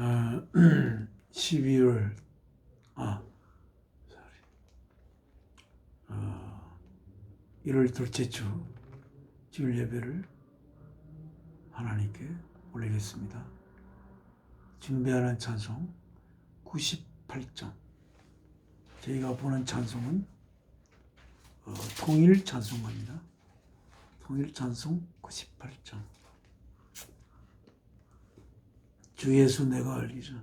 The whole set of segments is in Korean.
12월 1월 둘째 주 주일 예배를 하나님께 올리겠습니다. 준비하는 찬송 98장. 저희가 보는 찬송은 통일 찬송가입니다. 통일 찬송 98장. 주 예수 내가 알기전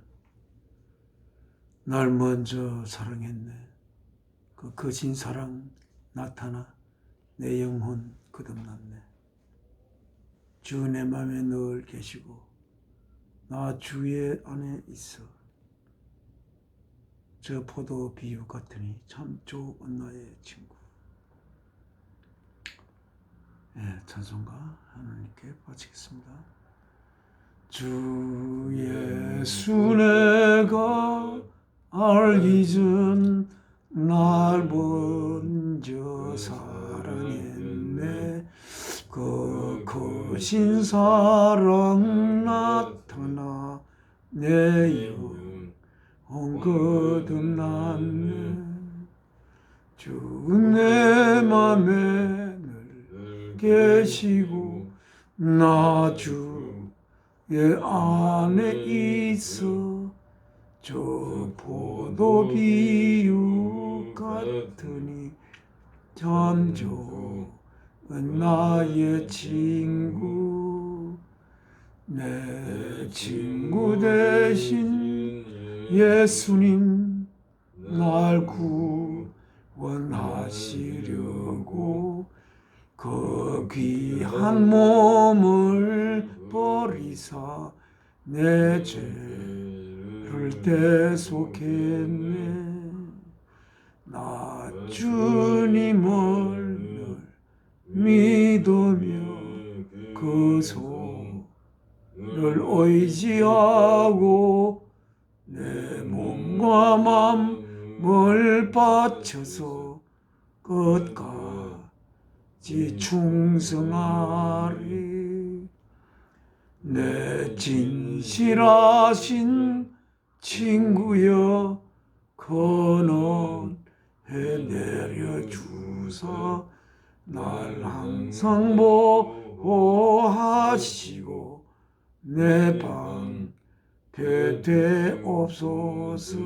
날 먼저 사랑했네. 그 거친 사랑 나타나 내 영혼 거듭났네. 주 내 맘에 늘 계시고 나 주의 안에 있어. 저 포도 비유 같으니 참 좋은 나의 친구. 찬송가 하나님께 바치겠습니다. 주 예수 내가 알기 전 날 먼저 사랑했네. 그 거신 사랑 나타나 내 영혼 거듭났네. 주 내 맘에 늘 계시고 나 주의 안에 있어. 저 포도 비유 같으니 참 좋은 나의 친구. 내 친구 대신 예수님 날 구원하시려고 그 귀한 몸을 버리사 내 죄를 대속했네. 나 주님을 늘 믿으며 그 손을 의지하고 내 몸과 마음을 바쳐서 끝까지 충성하리. 내 진실하신 친구여 근원해 내려주사 날 항상 보호하시고 내 방패 되옵소서.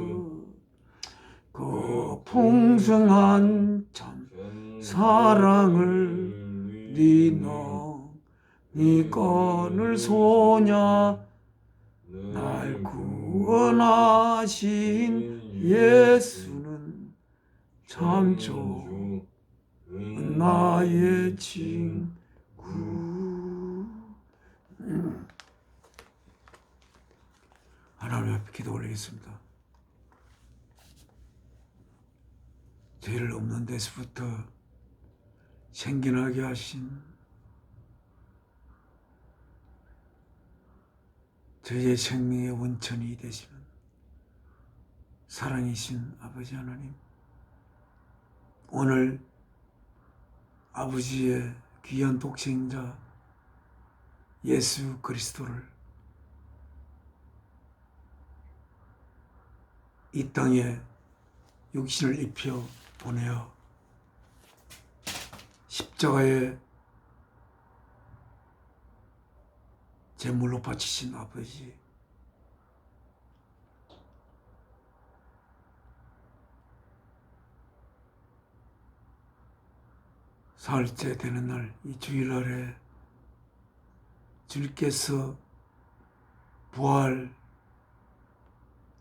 그 풍성한 참 사랑을 네 건을 소냐. 날 구원하신 예수는 참 좋은 나의 친구. 하나님 앞에 기도 올리겠습니다. 죄를 없는 데서부터 생겨나게 하신 저의 생명의 원천이 되시는 사랑이신 아버지 하나님, 오늘 아버지의 귀한 독생자 예수 그리스도를 이 땅에 육신을 입혀 보내어 십자가에 제물로 바치신 아버지, 사흘째 되는 날 이 주일날에 주님께서 부활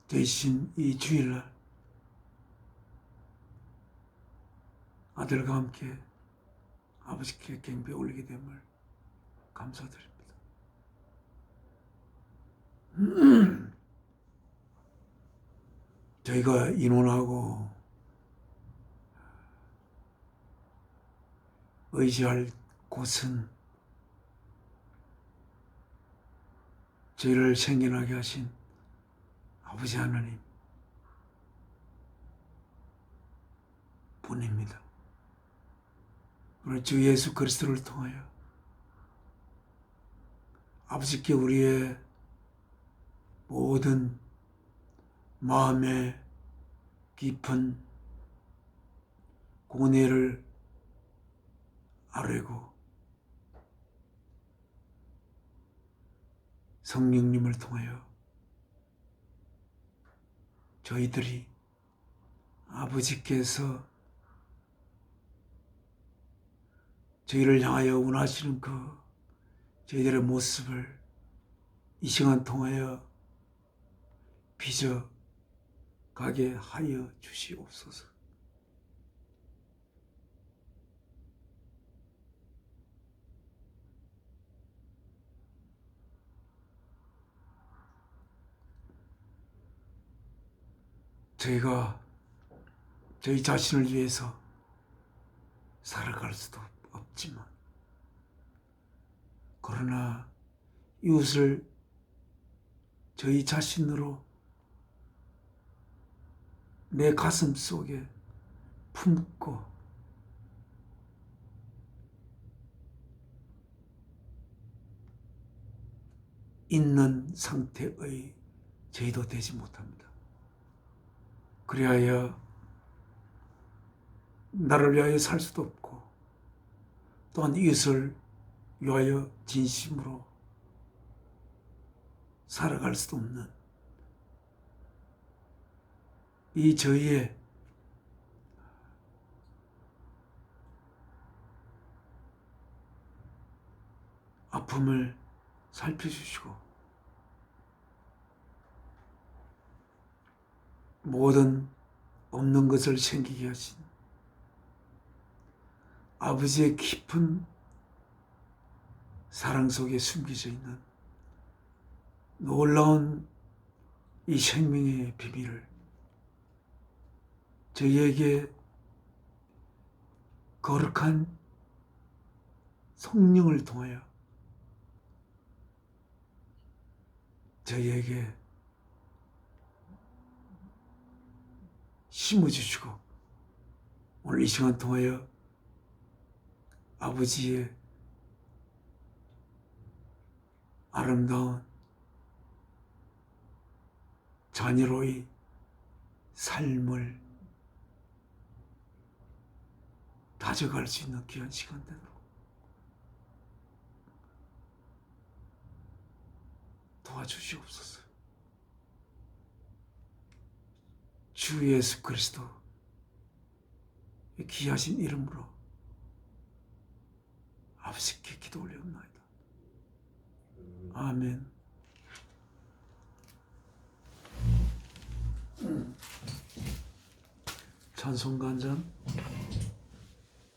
되신 이 주일날 아들과 함께 아버지께 경배 올리게 됨을 감사드립니다. 저희가 인원하고 의지할 곳은 저희를 생겨나게 하신 아버지 하나님 뿐입니다. 오늘 주 예수 그리스도를 통하여 아버지께 우리의 모든 마음의 깊은 고뇌를 아뢰고 성령님을 통하여 저희들이 아버지께서 저희를 향하여 원하시는 그 저희들의 모습을 이 시간 통하여 빚어가게 하여 주시옵소서. 저희가 저희 자신을 위해서 살아갈 수도 없지만, 그러나 이웃을 저희 자신으로 내 가슴 속에 품고 있는 상태의 저희도 되지 못합니다. 그리하여 나를 위하여 살 수도 없고 또한 이웃을 위하여 진심으로 살아갈 수도 없는 이 저희의 아픔을 살펴주시고 모든 없는 것을 생기게 하신 아버지의 깊은 사랑 속에 숨겨져 있는 놀라운 이 생명의 비밀을 저희에게 거룩한 성령을 통하여 저희에게 심어주시고 오늘 이 시간 통하여 아버지의 아름다운 자녀로의 삶을 다져갈 수 있는 귀한 시간 되도록 도와주시옵소서. 주 예수 그리스도 귀하신 이름으로 아버지께 기도 올려옵나이다. 아멘. 찬송가 한 잔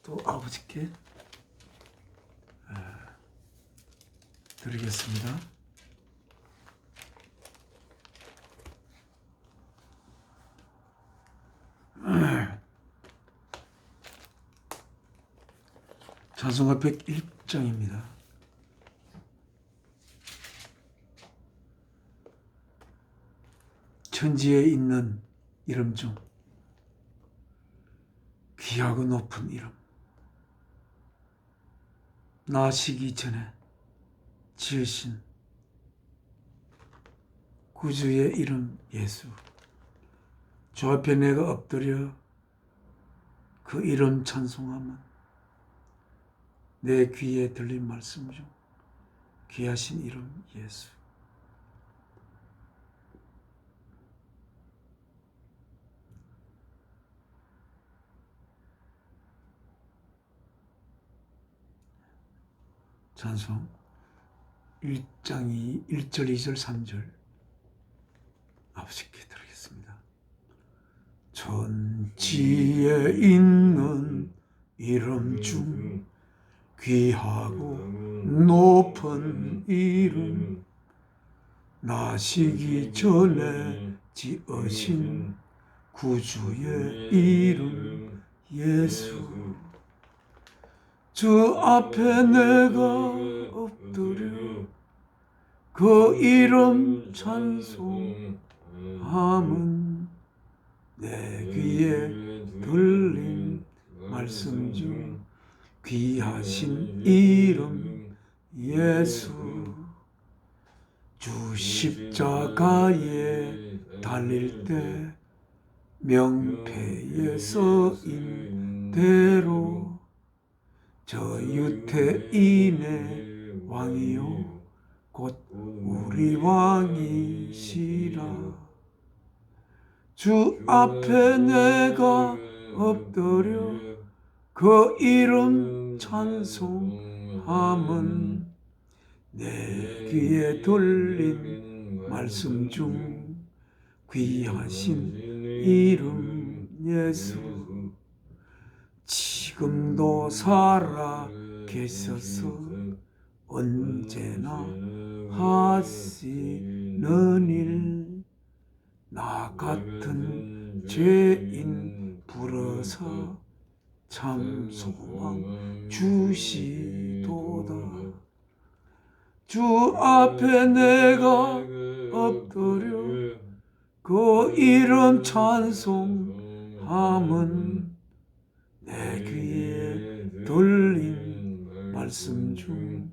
또 아버지께 드리겠습니다. 찬송가 101장입니다. 천지에 있는 이름 중 귀하고 높은 이름, 나시기 전에 지으신 구주의 이름 예수. 주 앞에 내가 엎드려 그 이름 찬송하면 내 귀에 들린 말씀 중 귀하신 이름 예수. 찬송 1장 1절 2절 3절 아버지께 드리겠습니다. 천지에 있는 이름 중 귀하고 높은 이름, 나시기 전에 지으신 구주의 이름 예수. 주 앞에 내가 엎드려 그 이름 찬송함은 내 귀에 들린 말씀 중 귀하신 이름 예수. 주 십자가에 달릴 때 명패에 써인 대로 저 유태인의 왕이요 곧 우리 왕이시라. 주 앞에 내가 엎드려 그 이름 찬송함은 내 귀에 들린 말씀 중 귀하신 이름 예수. 지금도 살아 계셔서 언제나 하시는 일. 나 같은 죄인 불어서 참 소망 주시도다. 주 앞에 내가 엎드려 그 이름 찬송함은 내 귀에 들린 말씀 중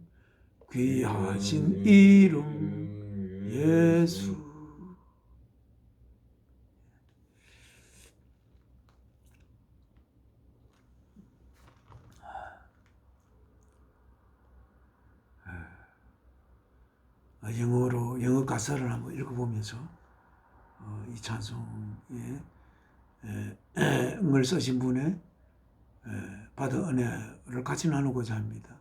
귀하신 이름 예수. 영어 가사를 한번 읽어보면서 이 찬송에 응을 쓰신 분의 받은 은혜를 같이 나누고자 합니다.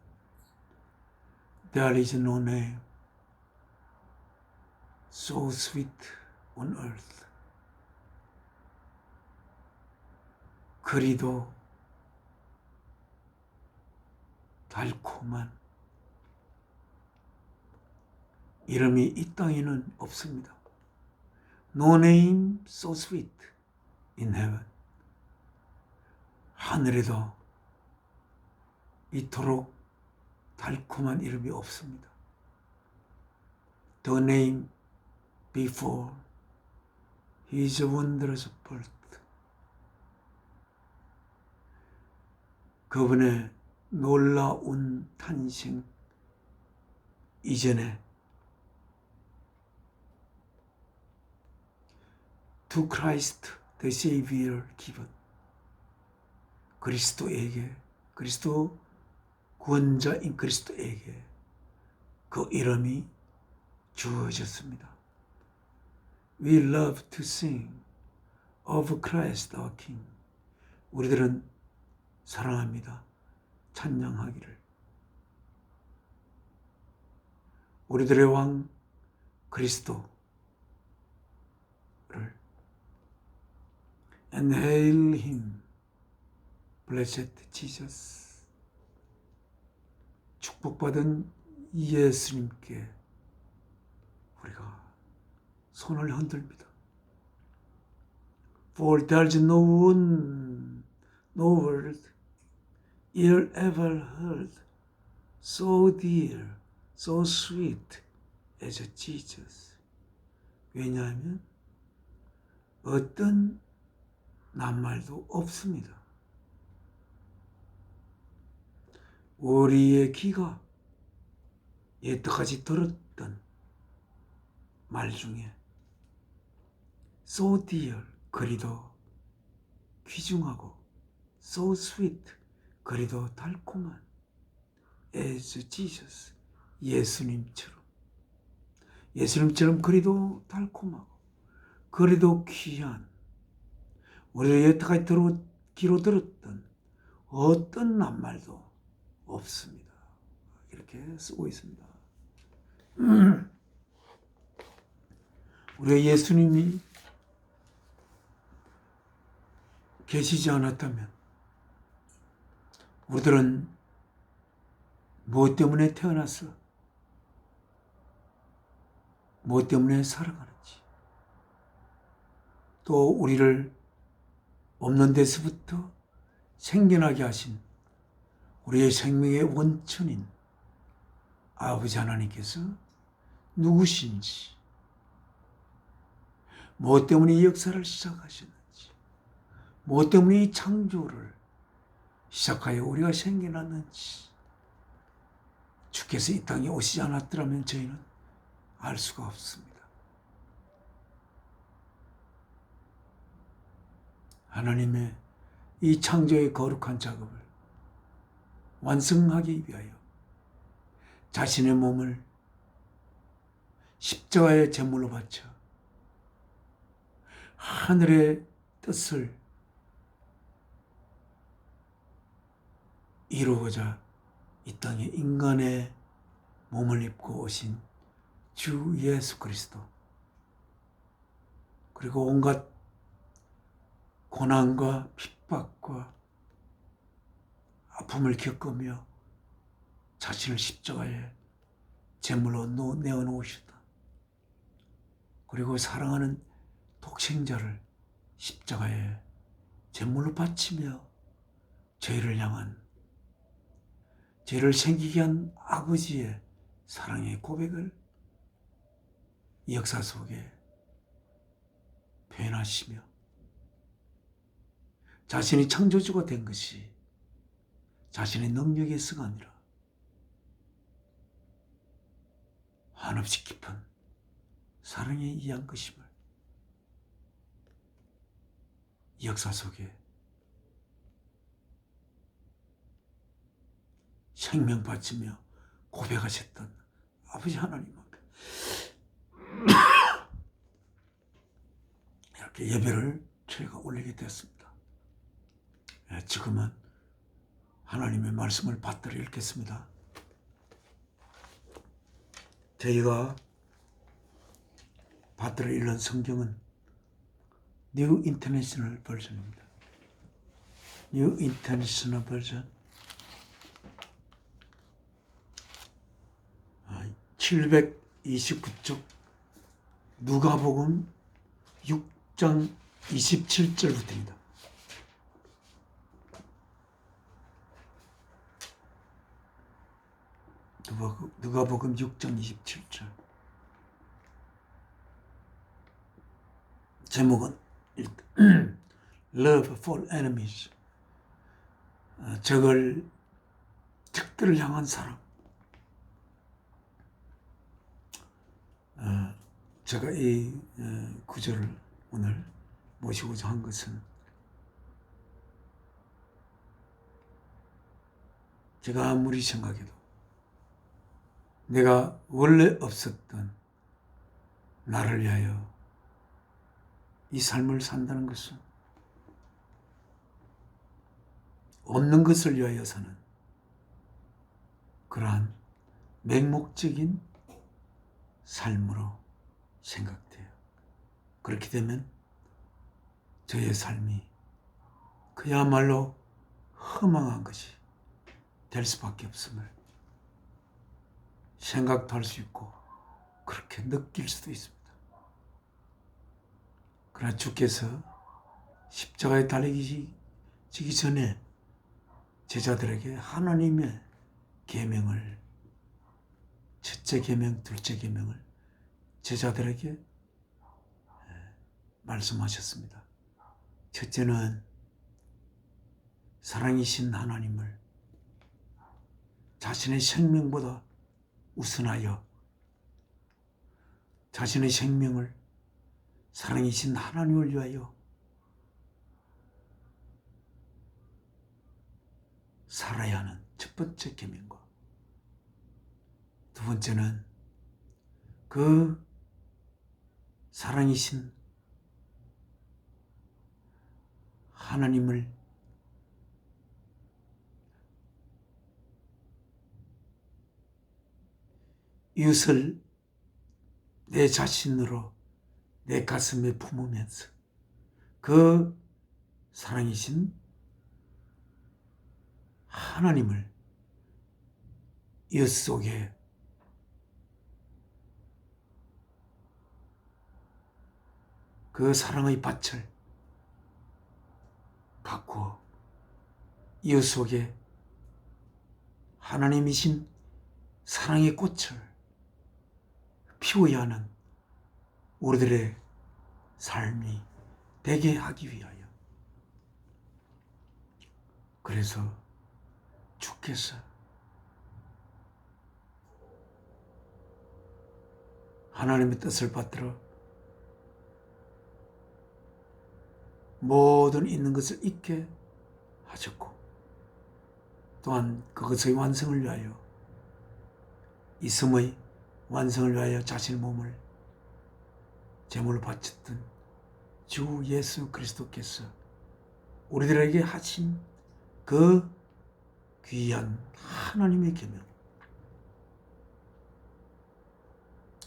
There is no name so sweet on earth. 그리도 달콤한 이름이 이 땅에는 없습니다. No name so sweet in heaven. 하늘에도 이토록 달콤한 이름이 없습니다. The name before his wondrous birth. 그분의 놀라운 탄생 이전에 To Christ the Savior given. 그리스도에게, 그리스도 구원자인 그리스도에게 그 이름이 주어졌습니다. We love to sing of Christ our King. 우리들은 사랑합니다. 찬양하기를. 우리들의 왕 그리스도를 And hail him, blessed Jesus. 축복받은 예수님께 우리가 손을 흔듭니다. For there's no one, no word, ear ever heard, so dear, so sweet as Jesus. 왜냐하면 어떤 낱말도 없습니다. 우리의 귀가 여태까지 들었던 말 중에 so dear, 그리도 귀중하고 so sweet, 그리도 달콤한 as Jesus, 예수님처럼 그리도 달콤하고 그리도 귀한 우리가 여태까지 귀로 들었던 어떤 낱말도 없습니다. 이렇게 쓰고 있습니다. 우리가 예수님이 계시지 않았다면 우리들은 무엇 때문에 태어났어? 무엇 때문에 살아가는지, 또 우리를 없는 데서부터 생겨나게 하신 우리의 생명의 원천인 아버지 하나님께서 누구신지, 무엇 때문에 이 역사를 시작하셨는지, 무엇 때문에 이 창조를 시작하여 우리가 생겨났는지, 주께서 이 땅에 오시지 않았더라면 저희는 알 수가 없습니다. 하나님의 이 창조의 거룩한 작업을 완성하기 위하여 자신의 몸을 십자가의 제물로 바쳐 하늘의 뜻을 이루고자 이 땅에 인간의 몸을 입고 오신 주 예수 그리스도, 그리고 온갖 고난과 핍박과 아픔을 겪으며 자신을 십자가에 제물로 내어놓으셨다. 그리고 사랑하는 독생자를 십자가에 제물로 바치며 죄를 향한, 죄를 생기게 한 아버지의 사랑의 고백을 이 역사 속에 표현하시며 자신이 창조주가 된 것이 자신의 능력에서가 아니라 한없이 깊은 사랑에 의한 것임을 이 역사 속에 생명 바치며 고백하셨던 아버지 하나님 앞에 이렇게 예배를 저희가 올리게 되었습니다. 지금은 하나님의 말씀을 받들어 읽겠습니다. 저희가 받들어 읽는 성경은 뉴 인터내셔널 버전입니다. 뉴 인터내셔널 버전 729쪽 누가복음 6장 27절부터입니다. 누가복음 6장 27절. 제목은 Love for Enemies, 적들을 향한 사랑. 제가 이 구절을 오늘 모시고자 한 것은, 제가 아무리 생각해도 내가 원래 없었던 나를 위하여 이 삶을 산다는 것은, 없는 것을 위하여 사는 그러한 맹목적인 삶으로 생각돼요. 그렇게 되면 저의 삶이 그야말로 허망한 것이 될 수밖에 없음을 생각도 할 수 있고 그렇게 느낄 수도 있습니다. 그러나 주께서 십자가에 달리기 전에 제자들에게 하나님의 계명을, 첫째 계명, 둘째 계명을 제자들에게 말씀하셨습니다. 첫째는 사랑이신 하나님을 자신의 생명보다 우선하여 자신의 생명을 사랑이신 하나님을 위하여 살아야 하는 첫 번째 계명과, 두 번째는 그 사랑이신 하나님을 이웃을 내 자신으로 내 가슴에 품으면서 그 사랑이신 하나님을 이웃 속에 그 사랑의 밭을 가꾸어 이웃 속에 하나님이신 사랑의 꽃을 피워야 하는 우리들의 삶이 되게 하기 위하여, 그래서 주께서 하나님의 뜻을 받들어 모든 있는 것을 잊게 하셨고, 또한 그것의 완성을 위하여, 이 섬의 완성을 위하여 자신의 몸을 제물로 바쳤던 주 예수 그리스도께서 우리들에게 하신 그 귀한 하나님의 계명.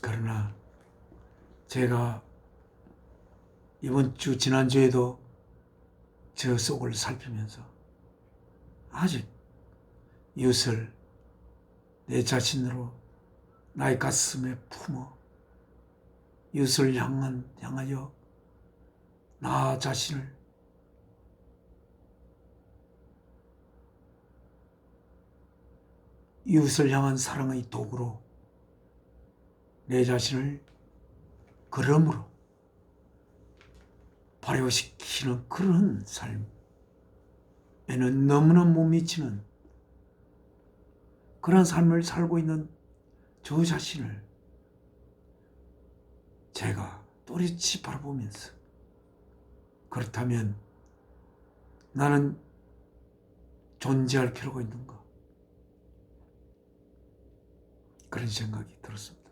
그러나 제가 이번 주 지난주에도 저 속을 살피면서 아직 이웃을 내 자신으로 나의 가슴에 품어 이웃을 향하여 나 자신을 이웃을 향한 사랑의 도구로 내 자신을 그러므로 발효시키는 그런 삶에는 너무나 못 미치는 그런 삶을 살고 있는 저 자신을 제가 또렷이 바라보면서, 그렇다면 나는 존재할 필요가 있는가? 그런 생각이 들었습니다.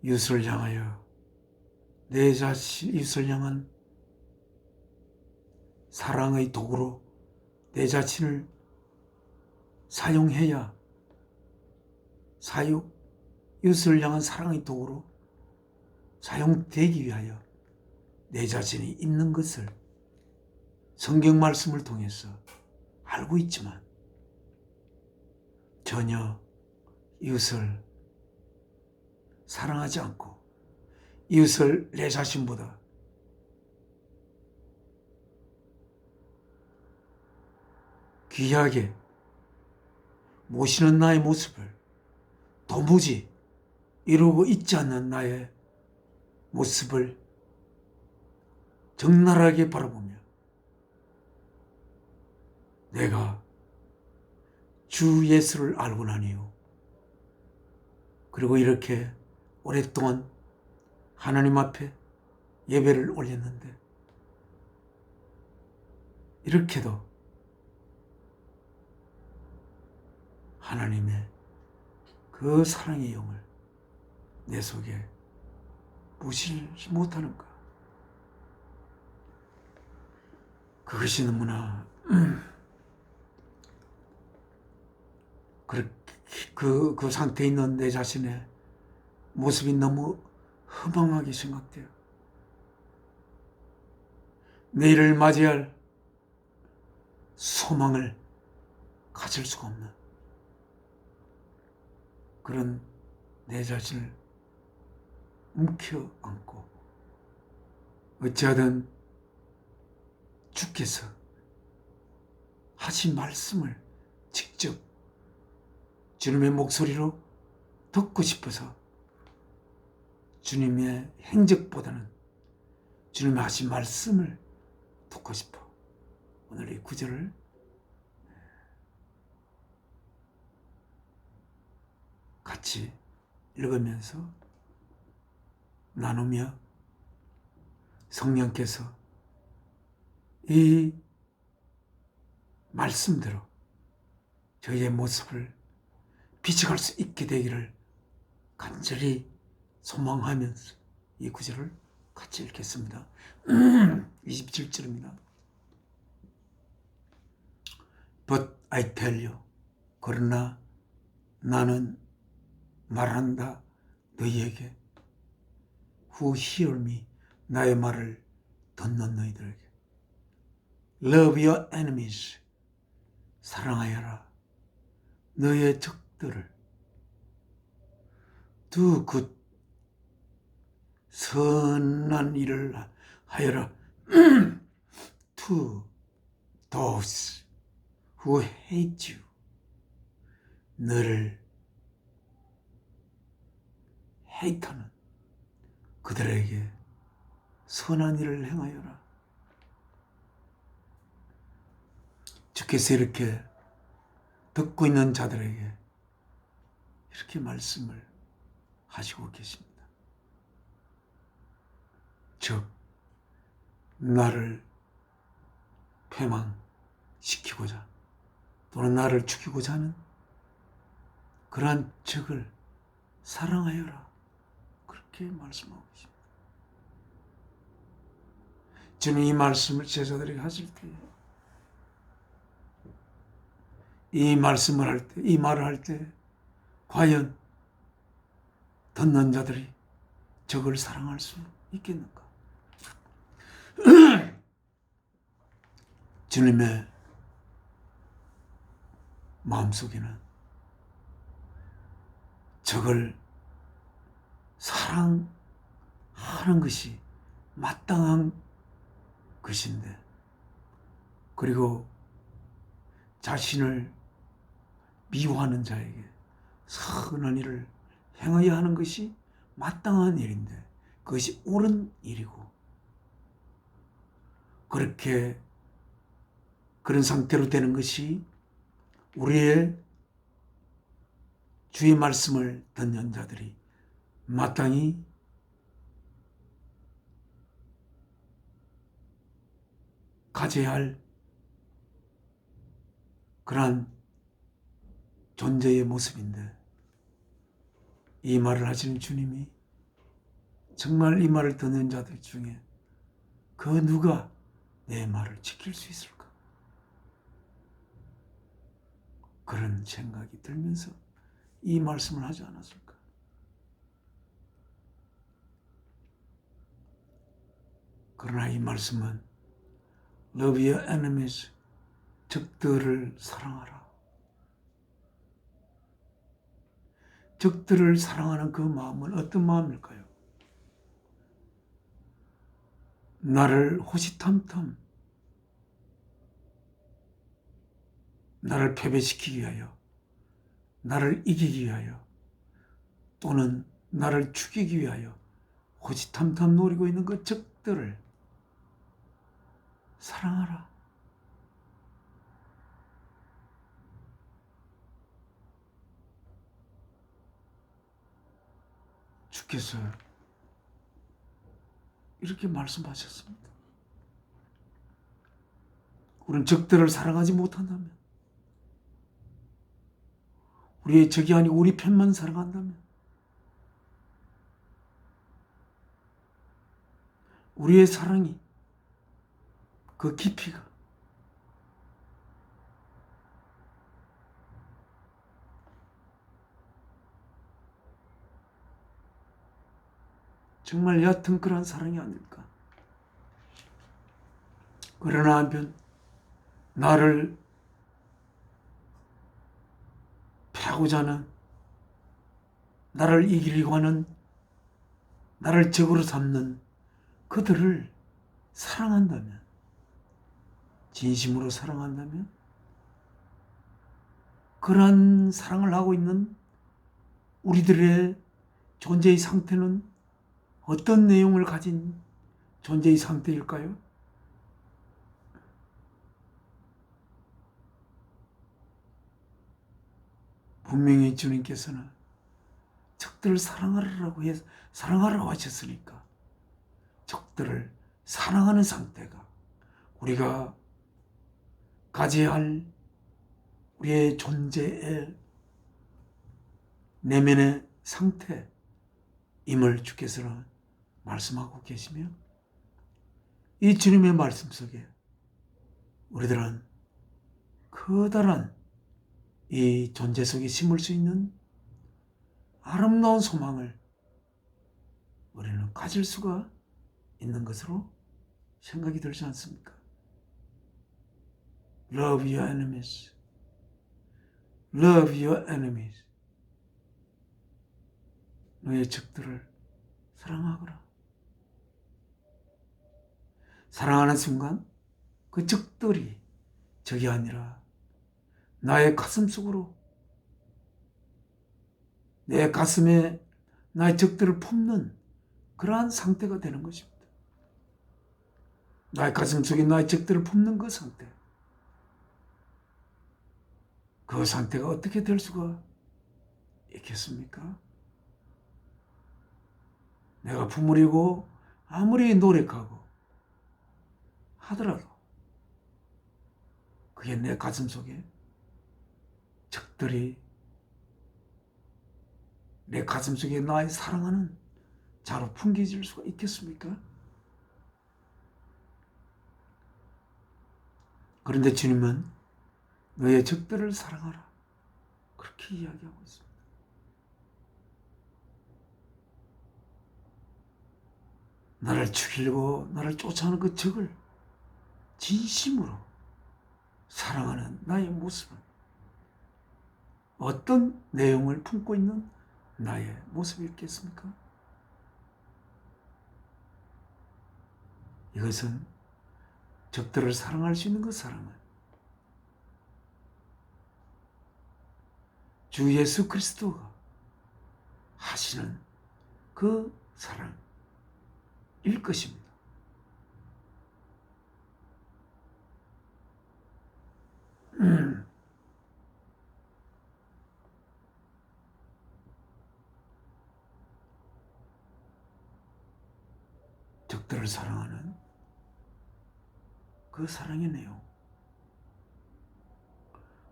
이웃을 향하여 내 자신, 이웃을 향한 사랑의 도구로 내 자신을 사용해야 이웃을 향한 사랑의 도구로 사용되기 위하여 내 자신이 있는 것을 성경 말씀을 통해서 알고 있지만 전혀 이웃을 사랑하지 않고 이웃을 내 자신보다 귀하게 모시는 나의 모습을 도무지 이루고 있지 않는 나의 모습을 적나라하게 바라보며 내가 주 예수를 알고 난 이후, 그리고 이렇게 오랫동안 하나님 앞에 예배를 올렸는데, 이렇게도 하나님의 그 사랑의 영을 내 속에 무시하지 못하는가? 그것이 너무나 그 상태에 있는 내 자신의 모습이 너무 허망하게 생각돼요. 내일을 맞이할 소망을 가질 수가 없는 그런 내 자신을 움켜 안고, 어찌하든 주께서 하신 말씀을 직접 주님의 목소리로 듣고 싶어서 주님의 행적보다는 주님의 하신 말씀을 듣고 싶어 오늘 이 구절을 같이 읽으면서 나누며 성령께서 이 말씀대로 저희의 모습을 비춰갈 수 있게 되기를 간절히 소망하면서 이 구절을 같이 읽겠습니다. 27절입니다. But I tell you, 그러나 나는 말한다 너희에게, who hear me, 나의 말을 듣는 너희들에게, love your enemies, 사랑하여라 너의 적들을, do good, 선한 일을 하여라 to those who hate you, 너를 hate하는 그들에게 선한 일을 행하여라. 주께서 이렇게 듣고 있는 자들에게 이렇게 말씀을 하시고 계십니다. 즉 나를 패망시키고자 또는 나를 죽이고자 하는 그러한 적을 사랑하여라. 그렇게 말씀하고 계십니다. 저는 이 말씀을 제자들에게 하실 때, 이 말씀을 할 때, 이 말을 할 때 과연 듣는 자들이 적을 사랑할 수 있겠는가? 주님의 마음속에는 적을 사랑하는 것이 마땅한 것인데, 그리고 자신을 미워하는 자에게 선한 일을 행해야 하는 것이 마땅한 일인데, 그것이 옳은 일이고, 그렇게 그런 상태로 되는 것이 우리의 주의 말씀을 듣는 자들이 마땅히 가져야 할 그러한 존재의 모습인데, 이 말을 하시는 주님이 정말 이 말을 듣는 자들 중에 그 누가 내 말을 지킬 수 있을까? 그런 생각이 들면서 이 말씀을 하지 않았을까? 그러나 이 말씀은 Love your enemies, 적들을 사랑하라. 적들을 사랑하는 그 마음은 어떤 마음일까요? 나를 호시탐탐, 나를 패배시키기 위하여, 나를 이기기 위하여, 또는 나를 죽이기 위하여 호시탐탐 노리고 있는 그 적들을 사랑하라. 주께서 이렇게 말씀하셨습니다. 우리는 적들을 사랑하지 못한다면, 우리의 적이 아니고 우리 편만 사랑한다면, 우리의 사랑이, 그 깊이가 정말 얕은 그런 사랑이 아닐까. 그러나 한편 나를 패하고자 하는, 나를 이기려고 하는, 나를 적으로 삼는 그들을 사랑한다면, 진심으로 사랑한다면, 그러한 사랑을 하고 있는 우리들의 존재의 상태는 어떤 내용을 가진 존재의 상태일까요? 분명히 주님께서는 적들을 사랑하라고 하셨으니까 적들을 사랑하는 상태가 우리가 가져야 할 우리의 존재의 내면의 상태임을 주께서는 말씀하고 계시며, 이 주님의 말씀 속에 우리들은 커다란 이 존재 속에 심을 수 있는 아름다운 소망을 우리는 가질 수가 있는 것으로 생각이 들지 않습니까? Love your enemies. Love your enemies. 너의 적들을 사랑하거라. 사랑하는 순간 그 적들이 적이 아니라 나의 가슴 속으로, 내 가슴에 나의 적들을 품는 그러한 상태가 되는 것입니다. 나의 가슴 속에 나의 적들을 품는 그 상태. 그 상태가 어떻게 될 수가 있겠습니까? 내가 부모리고 아무리 노력하고 하더라도 그게 내 가슴 속에 적들이 내 가슴 속에 나의 사랑하는 자로 풍겨질 수가 있겠습니까? 그런데 주님은 너의 적들을 사랑하라. 그렇게 이야기하고 있습니다. 나를 죽이려고 나를 쫓아오는 그 적을 진심으로 사랑하는 나의 모습은 어떤 내용을 품고 있는 나의 모습이겠습니까? 이것은 적들을 사랑할 수 있는 그 사랑은 주 예수 그리스도가 하시는 그 사랑일 것입니다. 적들을 사랑하는 그 사랑의 내용,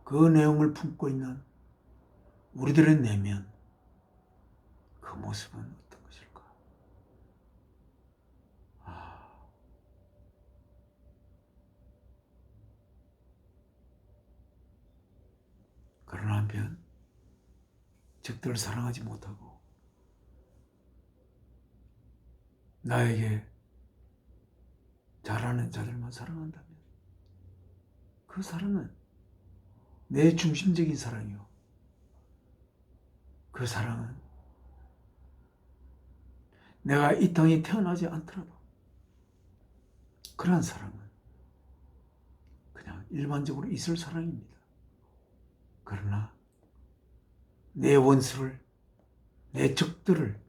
그 내용을 품고 있는 우리들의 내면, 그 모습은 어떤 것일까? 그러나 한편 적들을 사랑하지 못하고 나에게 잘하는 자들만 사랑한다면 그 사랑은 내 중심적인 사랑이요. 그 사랑은 내가 이 땅에 태어나지 않더라도 그러한 사랑은 그냥 일반적으로 있을 사랑입니다. 그러나 내 원수를, 내 적들을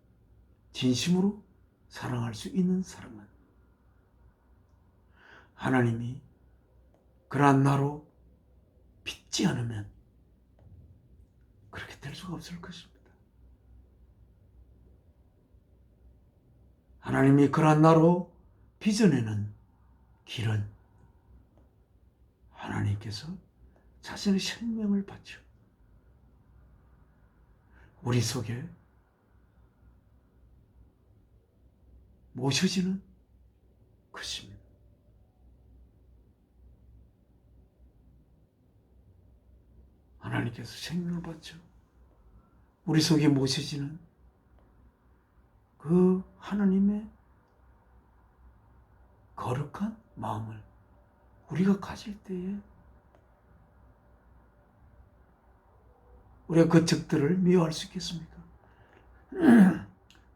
진심으로 사랑할 수 있는 사랑은 하나님이 그러한 나로 빚지 않으면 그렇게 될 수가 없을 것입니다. 하나님이 그러한 나로 빚어내는 길은 하나님께서 자신의 생명을 바쳐 우리 속에 모셔지는 것입니다. 하나님께서 생명을 바쳐 우리 속에 모셔지는 그 하나님의 거룩한 마음을 우리가 가질 때에 우리가 그 적들을 미워할 수 있겠습니까?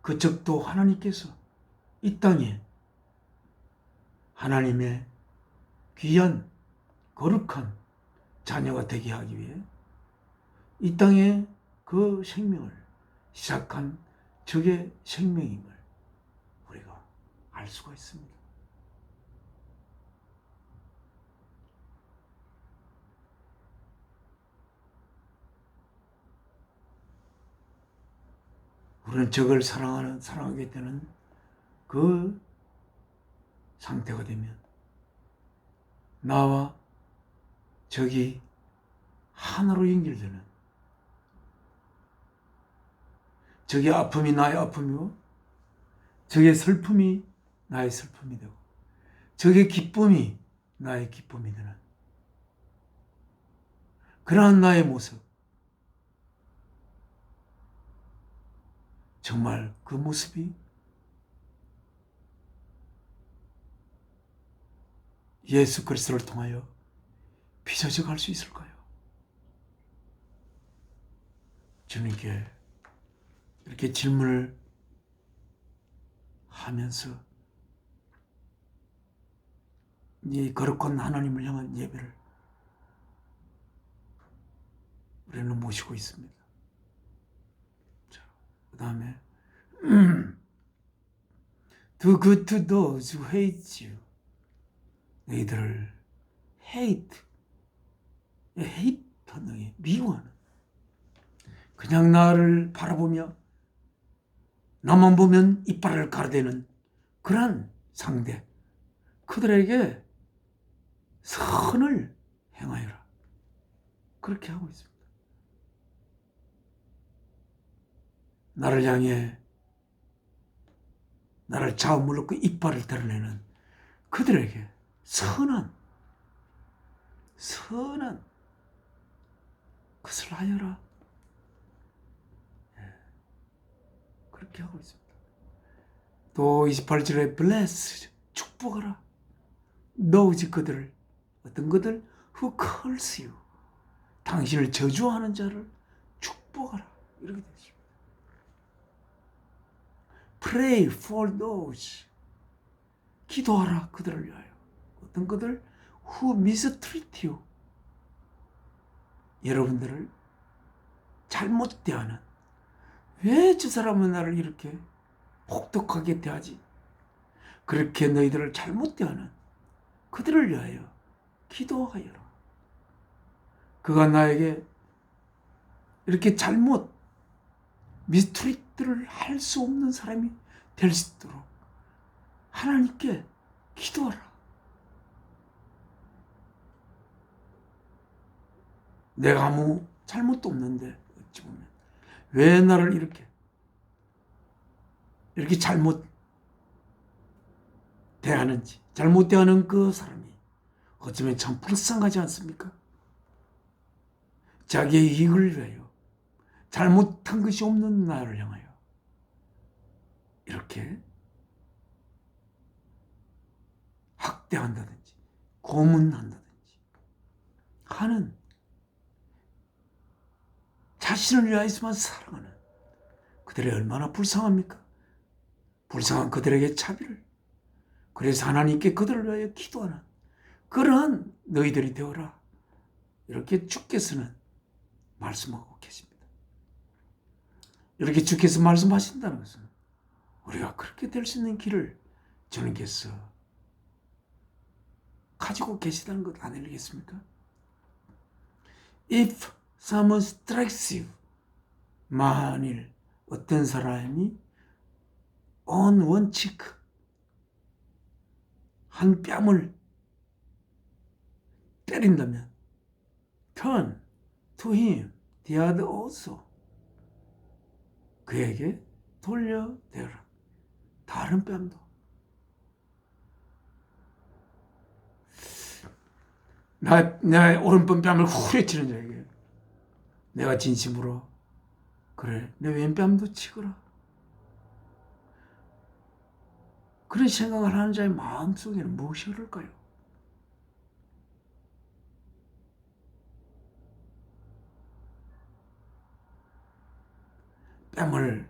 그 적도 하나님께서 이 땅에 하나님의 귀한 거룩한 자녀가 되게 하기 위해 이 땅에 그 생명을 시작한 적의 생명임을 우리가 알 수가 있습니다. 우리는 적을 사랑하게 되는 그 상태가 되면 나와 적이 하나로 연결되는, 적의 아픔이 나의 아픔이고 적의 슬픔이 나의 슬픔이 되고 적의 기쁨이 나의 기쁨이 되는 그러한 나의 모습, 정말 그 모습이 예수 그리스도를 통하여 빚어져 갈 수 있을까요? 주님께 이렇게 질문을 하면서 이 거룩한 하나님을 향한 예배를 우리는 모시고 있습니다. 자, 그 다음에 Do good to those who hate you. 너희들을 hate, hate하는, 미워하는 그냥 나를 바라보며 나만 보면 이빨을 가르대는 그러한 상대, 그들에게 선을 행하여라. 그렇게 하고 있습니다. 나를 향해 나를 잡아물고 이빨을 드러내는 그들에게 선한 것을 하여라. 그렇게 하고 있습니다. 또 28절에 bless, 축복하라. 너우지 그들을, 어떤 그들? who calls you, 당신을 저주하는 자를 축복하라. 이렇게 되십니다. pray for those, 기도하라 그들을 위하여. 어떤 그들? who mistreat you, 여러분들을 잘못 대하는, 왜 저 사람은 나를 이렇게 혹독하게 대하지? 그렇게 너희들을 잘못 대하는 그들을 위하여 기도하여라. 그가 나에게 이렇게 잘못 미스트리트를 할 수 없는 사람이 될 수 있도록 하나님께 기도하라. 내가 아무 잘못도 없는데 어찌 보면 왜 나를 이렇게 잘못 대하는지, 잘못 대하는 그 사람이 어쩌면 참 불쌍하지 않습니까? 자기의 이익을 위하여 잘못한 것이 없는 나를 향하여 이렇게 학대한다든지 고문한다든지 하는, 자신을 위하여만 사랑하는 그들이 얼마나 불쌍합니까? 불쌍한 그들에게 자비를, 그래서 하나님께 그들을 위하여 기도하는 그러한 너희들이 되어라. 이렇게 주께서는 말씀하고 계십니다. 이렇게 주께서 말씀하신다는 것은 우리가 그렇게 될 수 있는 길을 주님께서 가지고 계시다는 것 아니겠습니까? If someone strikes you, 만일 어떤 사람이 on one cheek, 한 뺨을 때린다면 turn to him the other also, 그에게 돌려대라. 다른 뺨도. 내 오른편 뺨을 후려치는 자에게 내가 진심으로 그래, 내 왼뺨도 치거라. 그런 생각을 하는 자의 마음속에는 무엇이 흐를까요? 뺨을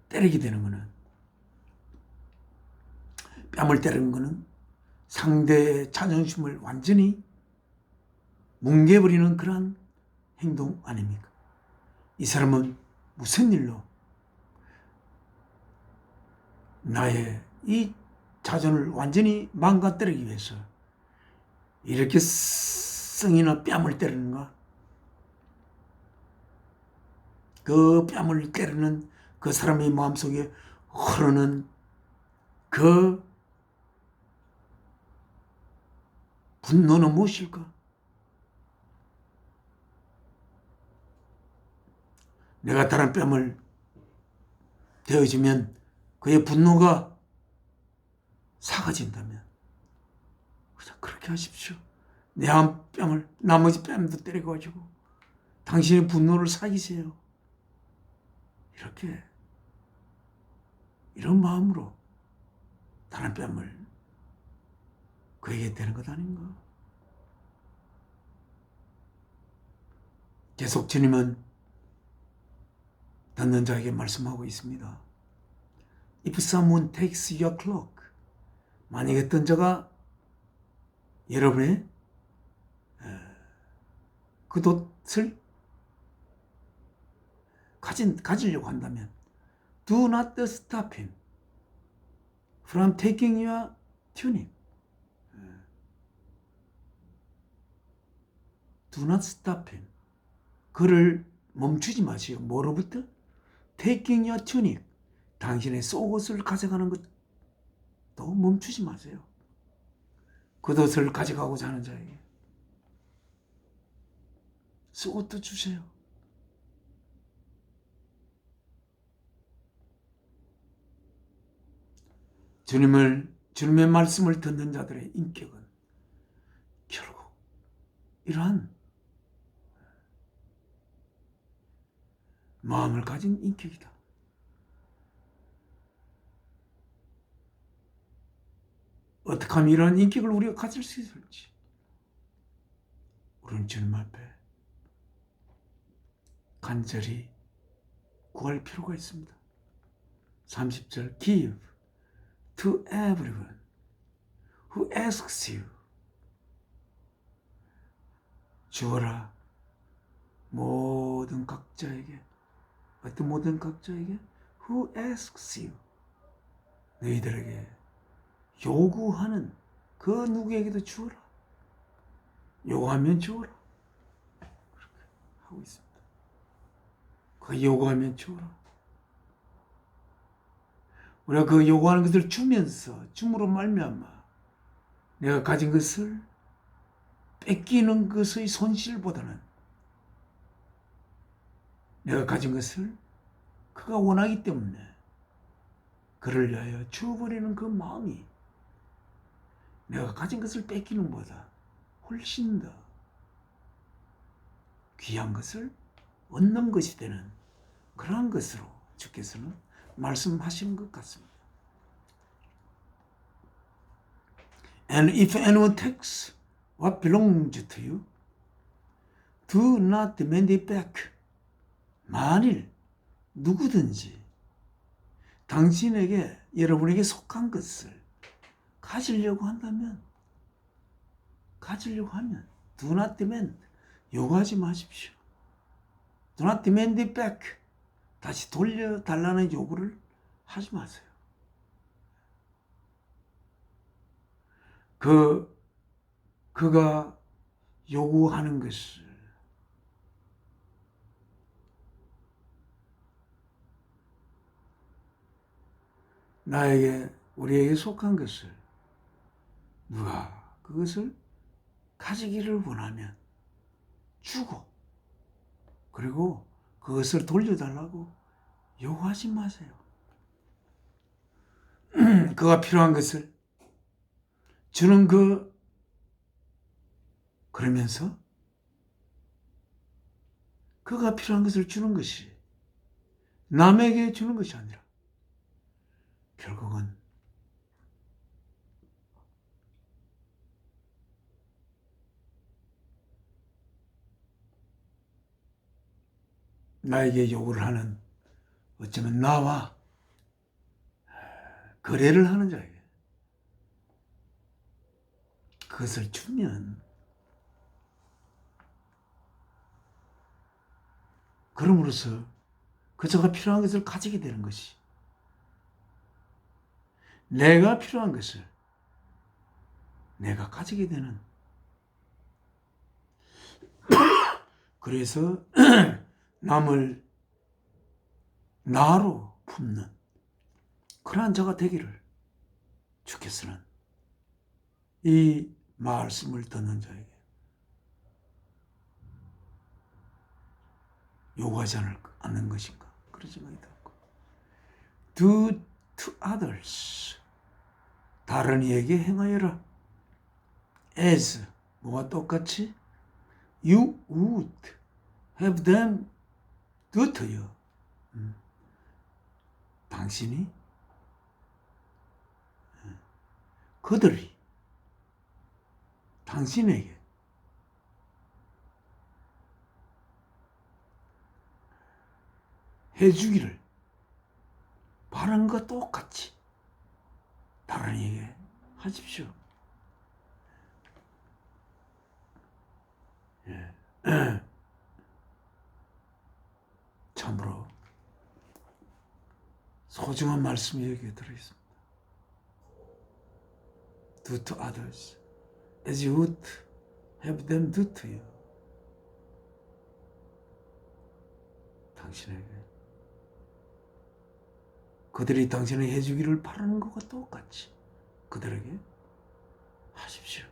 때리게 되는 것은, 뺨을 때리는 것은 상대의 자존심을 완전히 뭉개버리는 그러한 행동 아닙니까? 이 사람은 무슨 일로 나의 이 자존을 완전히 망가뜨리기 위해서 이렇게 성이나 뺨을 때리는가? 그 뺨을 때리는 그 사람의 마음속에 흐르는 그 분노는 무엇일까? 내가 다른 뺨을 대어주면 그의 분노가 사라진다면 그냥 그렇게 하십시오. 내 한 뺨을 나머지 뺨도 때려가지고 당신의 분노를 사기세요. 이렇게 이런 마음으로 다른 뺨을 그에게 대는 것 아닌가? 계속 주님은 듣는 자에게 말씀하고 있습니다. If someone takes your cloak, 만약에 어떤 자가 여러분의 그 돛을 가지려고 한다면 Do not stop him from taking your tunic. Do not stop him. 그를 멈추지 마세요. 뭐로부터? Taking your tunic. 당신의 속옷을 가져가는 것도 멈추지 마세요. 겉옷을 가져가고자 하는 자에게 속옷도 주세요. 주님의 말씀을 듣는 자들의 인격은 결국 이러한 마음을 가진 인격이다. 어떻게 하면 이러한 인격을 우리가 가질 수 있을지 우리는 주님 앞에 간절히 구할 필요가 있습니다. 30절 Give to everyone who asks you. 주어라 모든 각자에게, 어떤 모든 각자에게 who asks you. 너희들에게 요구하는 그 누구에게도 주어라. 요구하면 주어라. 그렇게 하고 있습니다. 그 요구하면 주어라. 우리가 그 요구하는 것을 주면서 줌으로 말미암아 내가 가진 것을 뺏기는 것의 손실보다는 내가 가진 것을 그가 원하기 때문에 그를 위하여 주어버리는 그 마음이 내가 가진 것을 뺏기는 것보다 훨씬 더 귀한 것을 얻는 것이 되는 그러한 것으로 주께서는 말씀하시는 것 같습니다. And if anyone takes what belongs to you, do not demand it back. 만일 누구든지 당신에게, 여러분에게 속한 것을 가지려고 하면 do not demand, 요구하지 마십시오. do not demand it back. 다시 돌려달라는 요구를 하지 마세요. 그가 요구하는 것을 우리에게 속한 것을 누가 그것을 가지기를 원하면 주고, 그리고 그것을 돌려달라고 요구하지 마세요. 그가 필요한 것을 주는 그러면서 그가 필요한 것을 주는 것이 남에게 주는 것이 아니라 결국은 나에게 요구를 하는, 어쩌면 나와 거래를 하는 자에게 그것을 주면, 그럼으로써 그자가 필요한 것을 가지게 되는 것이, 내가 필요한 것을 내가 가지게 되는, 그래서 남을 나로 품는 그러한 자가 되기를 주께서는 이 말씀을 듣는 자에게 요구하지 않는 것인가, 그런 생각이 들고, do to others, 다른 이에게 행하여라, as, 뭐와 똑같이 you would have them do to you. 당신이, 그들이 당신에게 해주기를 바라는 것과 똑같이 다른 이에게 하십시오. 참으로 소중한 말씀이 여기에 들어있습니다. Do to others as you would have them do to you. 당신에게 그들이 당신에게 해주기를 바라는 것과 똑같이 그들에게 하십시오.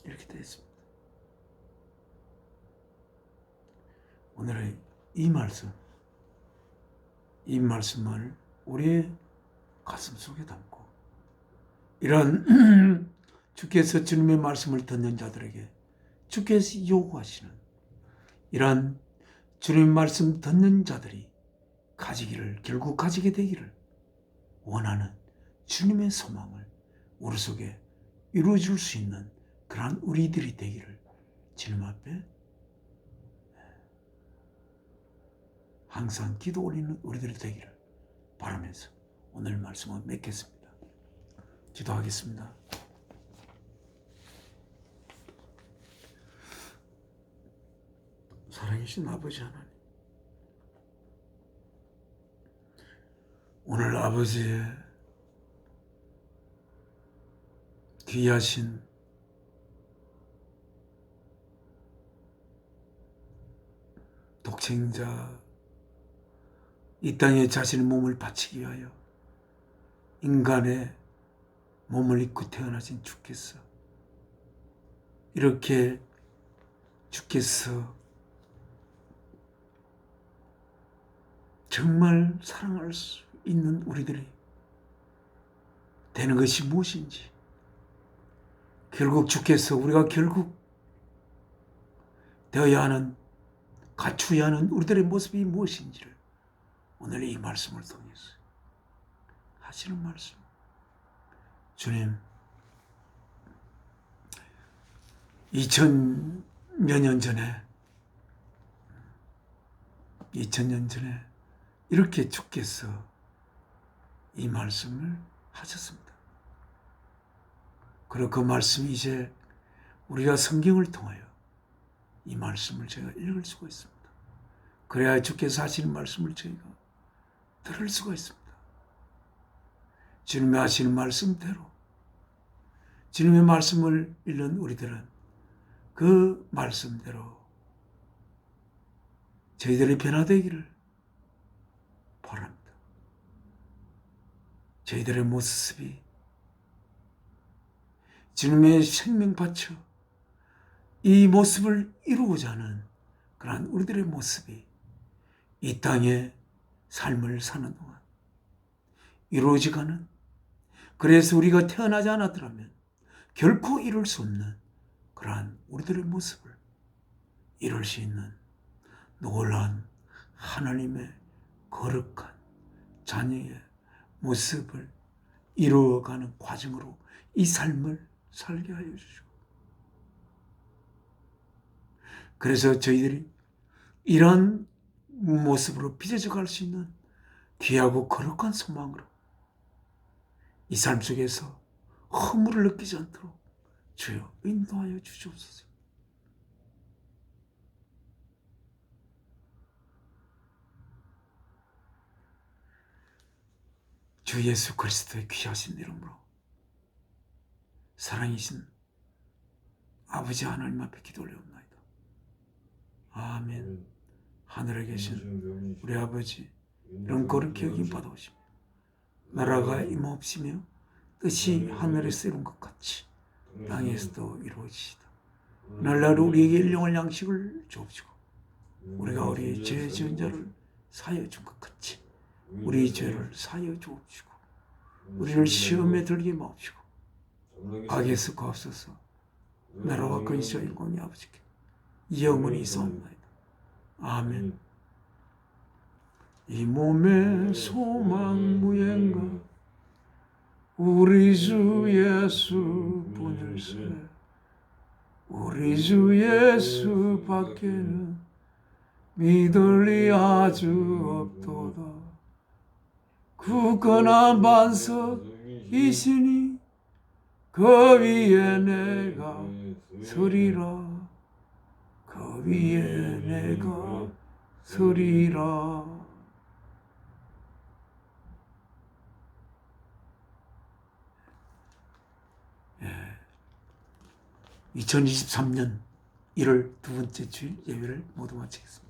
이렇게 되어 있습니다. 오늘의 이 말씀을 우리의 가슴 속에 담고 이런 주께서 주님의 말씀을 듣는 자들에게 주께서 요구하시는 이러한 주님의 말씀 듣는 자들이 결국 가지게 되기를 원하는 주님의 소망을 우리 속에 이루어줄 수 있는 그러한 우리들이 되기를 주님 앞에 항상 기도 올리는 우리들이 되기를 바라면서 오늘 말씀을 맺겠습니다. 기도하겠습니다. 사랑이신 아버지 하나님, 오늘 아버지의 귀하신 독생자 이 땅에 자신의 몸을 바치기 위하여 인간의 몸을 입고 태어나신 주께서 이렇게 주께서 정말 사랑할 수 있는 우리들이 되는 것이 무엇인지, 결국 주께서 우리가 결국 되어야 하는, 갖추어야 하는 우리들의 모습이 무엇인지를 오늘 이 말씀을 통해서 하시는 말씀. 주님, 2000년 전에 이렇게 주께서 이 말씀을 하셨습니다. 그리고 그 말씀이 이제 우리가 성경을 통하여 이 말씀을 제가 읽을 수가 있습니다. 그래야 주께서 하시는 말씀을 저희가 들을 수가 있습니다. 주님이 하시는 말씀대로, 주님의 말씀을 읽는 우리들은 그 말씀대로 저희들이 변화되기를 바랍니다. 저희들의 모습이 주님의 생명 바쳐 이 모습을 이루고자 하는 그러한 우리들의 모습이 이 땅에 삶을 사는 동안 이루어지가는, 그래서 우리가 태어나지 않았더라면 결코 이룰 수 없는 그러한 우리들의 모습을 이룰 수 있는 놀라운 하나님의 거룩한 자녀의 모습을 이루어가는 과정으로 이 삶을 살게 하여 주시고, 그래서 저희들이 이런 모습으로 빚어져 갈 수 있는 귀하고 거룩한 소망으로 이 삶 속에서 허물을 느끼지 않도록 주여 인도하여 주시옵소서. 주 예수 그리스도의 귀하신 이름으로 사랑이신 아버지 하나님 앞에 기도 올려옵나이다. 아멘. 하늘에 계신 우리 아버지, 이런 거룩히 여김 받아오시며 나라가 임하옵시며 뜻이 하늘에서 이룬 것 같이 땅에서도 이루어지시다. 오늘날 우리에게 일용할 양식을 주옵시고 우리가 우리의 죄 지은 자를 사하여 준 것 같이 우리의 죄를 사하여 주옵시고 우리를 시험에 들게 마옵시고 악에서 구하옵소서. 나라와 근시와 영광이 아버지께 영원히 있사옵나이다. 아멘. 이 몸의 소망 무행가 우리 주 예수 뿐일세. 우리 주 예수 밖에는 믿을 리 아주 없도다. 굳건한 반석이시니 그 위에 내가 서리라. 그 위에 내가 서리라. 2023년 1월 두 번째 주일 예배를 모두 마치겠습니다.